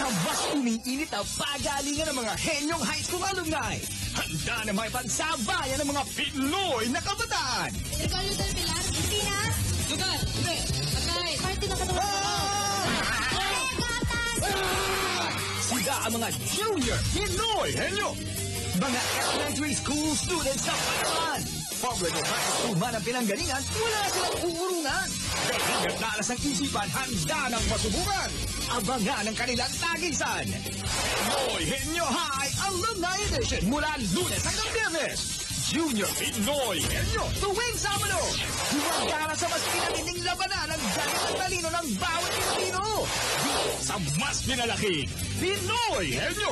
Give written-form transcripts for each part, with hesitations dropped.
Sa mas umiinit na pagalingan ng mga henyong high school alumni, handa na may pagsabayan ng mga Pinoy na kabataan. Ikaw, Lutal Pilar, hindi na? Lutal, hindi. Okay. Party na katawan. Sila ang mga junior Pinoy henyo. Mga elementary school students sa Palawan. Public o high school man ang pinanggalingan, wala silang uurungan. Dahil naglalas ang isipan, handa ng masubukan. Abangan ang kanilang tagisan. Pinoy Henyo High Alumni Edition mula Lunes hanggang Biyernes. Junior Pinoy Henyo tuwing Sabado. Humagana sa mas pinanining labanan ng galing at talino ng bawat Pilipino. Dito sa mas pinalaking Pinoy Henyo.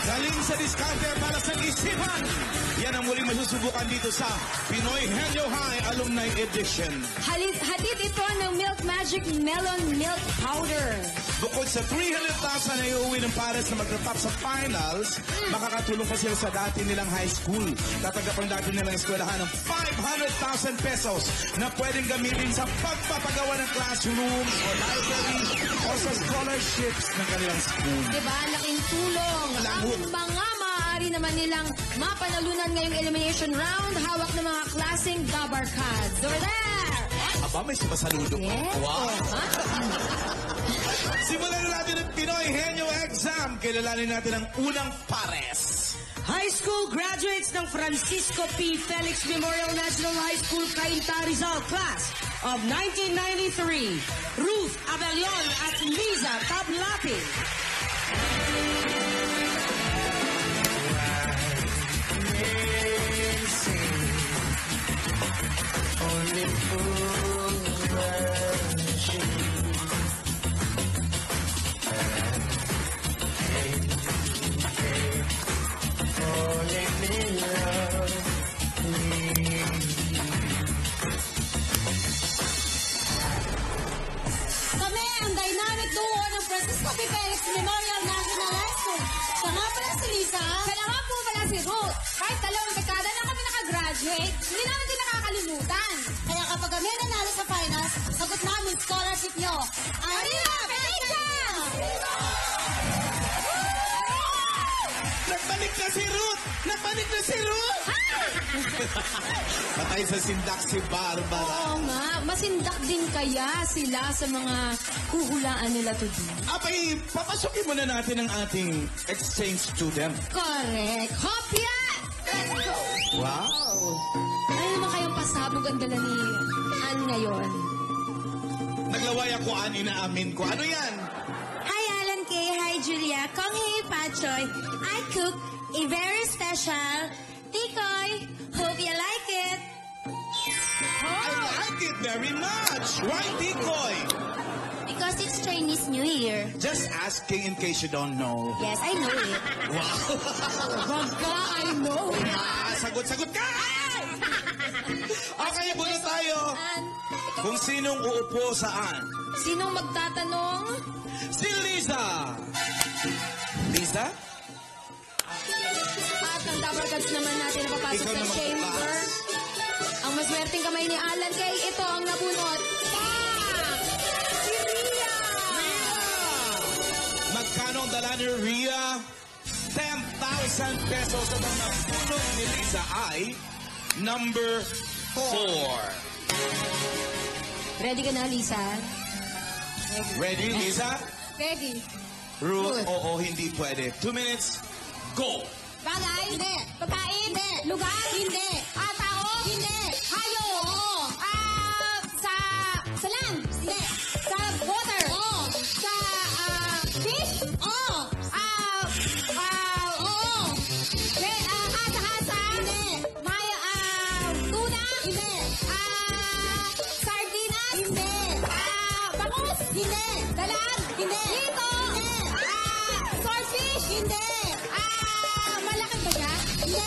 Galing sa discounter para sa isipan. Yan ang muling masusubukan dito sa Pinoy Henyo High Alumni Edition. Hatid ito ng Milk Magic Melon Milk Powder. Bukod sa 300,000 na iuwi ng pares na magtatap sa finals, makakatulong pa sila sa dati nilang high school. Tatanggap ang dati nilang eskwelahan ng 500,000 pesos na pwedeng gamitin sa pagpapagawa ng classrooms o library o sa scholarships ng kanilang school. Diba? Laking tulong. Ang mga maaari naman nilang mapanalunan ngayong elimination round, hawak ng mga klaseng Dabar cards. Over there! Aba, may sumasaludo ka. Yes. Wow! Simulan na natin ang Pinoy Henyo Exam. Kilalanin natin ang unang pares. High school graduates ng Francisco P. Felix Memorial National High School, Cainta, Rizal, class of 1993, Ruth Abelion at Liza Tablati. Kami ang dynamic duo ng Francisco P. Felix Memorial National High School. Siya nga pala si Lisa. Siya nga po pala si Ruth. Kahit dalawang dekada na kami nakagraduate, hindi namin din nakakalimutan. Kaya kapag kami nanalo sa finals, sagot namin scholarship nyo. Arriba, Pecha! Nagpanik na si Ruth! Nagpanik na si Ruth! Patay sa sindak si Barbara. Oo nga, masindak din kaya sila sa mga huhulaan nila to do. Abay, papasukin muna natin ang ating exchange student. Correct. Hopya! Let's go! Wow! Ano naman kayong pasabog ang dala ni Ann ngayon? Naglaway ako, Ann, inaamin ko. Ano yan? Hi, Alan Kay. Hi, Julia. Kong hei Pachoy. I cook a very special tikoy. Hope you like it. I like it very much. Why decoy? Because it's Chinese New Year. Just asking in case you don't know. Yes, I know it. Baka, I know. Sagot-sagot ka! Okay, muna tayo. Ann, Kung sinong uupo saan? sinong magtatanong? Si Lisa! Lisa? At ang Dabar cards naman natin na papasok Ikaw sa naman chamber. taas. Ang maswerteng kamay ni Alan kay ito ang nabunot. Si Ria! Magkano ang dala ni Rhea? 10,000 pesos at ang nabunot ni Lisa ay number 4. Ready ka na, Lisa? Ready, Lisa? Ready. Ruth, Good. oo, hindi pwede. 2 minutes, go! Bagay? Hindi. Pagkain? Hindi. Lugar? Hindi. Tao? Hindi. Hayo? Oo. Sa land? Hindi. Sa water? Oo. Sa fish? Oo. Oo. Hasa-hasa? Hindi. Maya, tuna? Hindi. Sardinas? Hindi. Bangus? Hindi. Dalag? Hindi. Lito? Hindi. Swordfish? Hindi. Malaki ba siya? Hindi.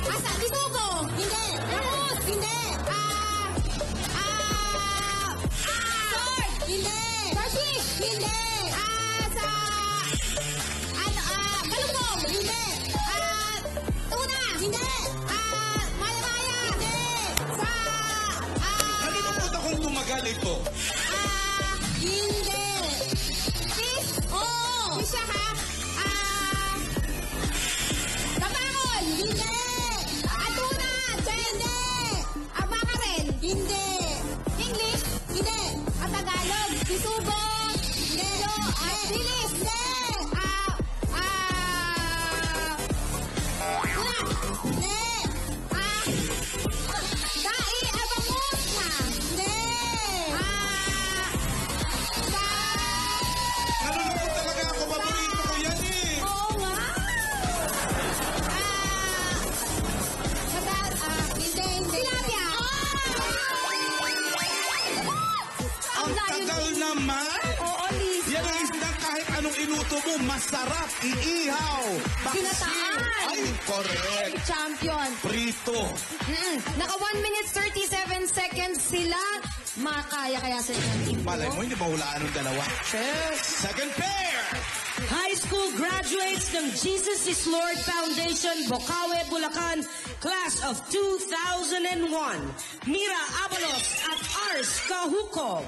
Asa, bitugo? Hindi. Bangus? Hindi. Sword? Hindi. Swordfish? Hindi. Balubog? Hindi. gusto mo masarap, iihaw, paksiw. Ginataan. Ay, correct. Champion. Prito. Naka 1 minute 37 seconds sila. Makaya kaya sila ng team. Malay mo, hindi mahulaan ng dalawa. Second pair. High school graduates ng Jesus is Lord Foundation, Bocaue, Bulacan, class of 2001. Mira Abalos at Ars Cahuco.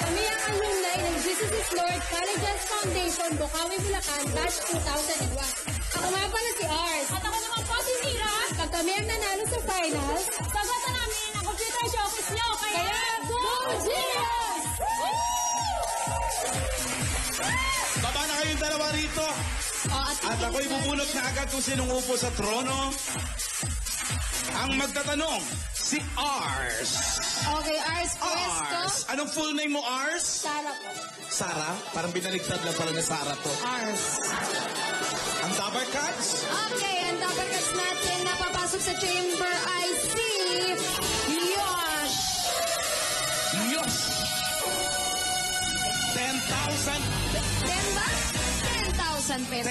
Kami ang alumni ng Jesus is Lord Colleges Foundation, Bocaue, Bulacan, batch 2001. Ako nga pala si Ars. At ako naman po si Mira. Pag kami ang nanalo sa finals, sagot namin ang computer showcase nyo. Kaya, go Genius! Baba na kayong dalawa rito. At ako'y bubunot na agad kung sinong upo sa trono. Ang magtatanong, si Ars. Okay, Ars, pwesto. Ars. Anong full name mo, Ars? Sara po. Sarah? Parang binaligtad lang pala na Sarah to. Ars. Ang Dabber Cats? Okay, ang double cuts natin na papasok sa chamber ay si Yosh. Yes! 10,000. 10 ba? 10,000 pesos.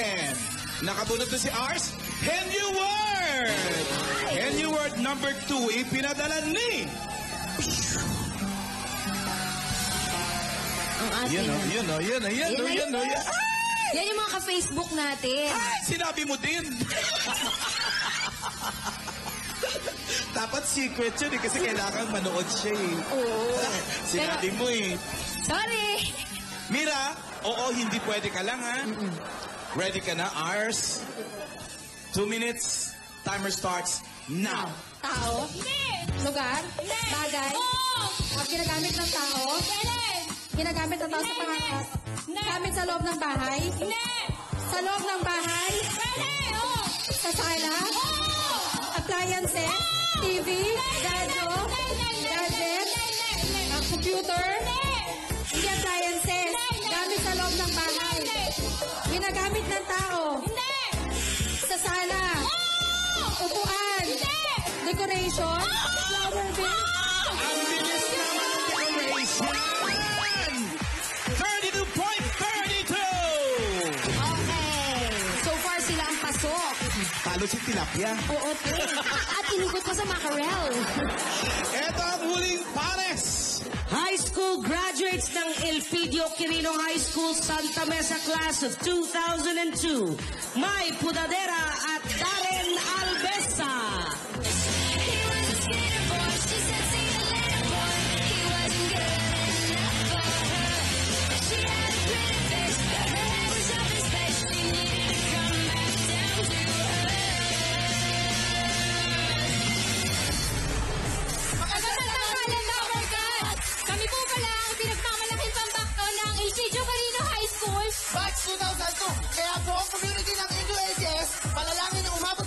10. Nakabunot na si Ars. Henry Word! Henry Word number 2, ipinadala ni... Ang ating... Yun. Yan yung mga ka-Facebook natin. Ay, sinabi mo din. Dapat secret yun kasi kailangan manood siya eh. Oo. Sinabi mo eh. Sorry. Mira, oo, hindi pwede ka lang ha. Ready ka na, Ars? 2 minutes, timer starts now. Tao? Lugar? Bagay? Ang ginagamit ng tao? Ginagamit ng tao sa pangakas? Gamit sa loob ng bahay? Sa loob ng bahay? Sa sala? Appliances? TV? Radio? Gadget? Computer? Hindi appliances. Gamit sa loob ng bahay. Ginagamit ng tao. Sa sala. Upuan. Decoration. Flower vase. Ang bilis naman ng decoration! 32.32! Okay. So far sila ang pasok. Talo si Tilapia. Oo, te. At inikot ko sa Mackerel. Ito ang huling pares. High school graduates ng Elpidio Quirino High School, Santa Mesa class of 2002. Mai Pudadera at Darren Albesa. Kami po pala ang pinagmamalaking pambakto ng Elpidio Quirino High School. Batch 2002. Kaya po ang community ng Indo ACS, palalangin na umabot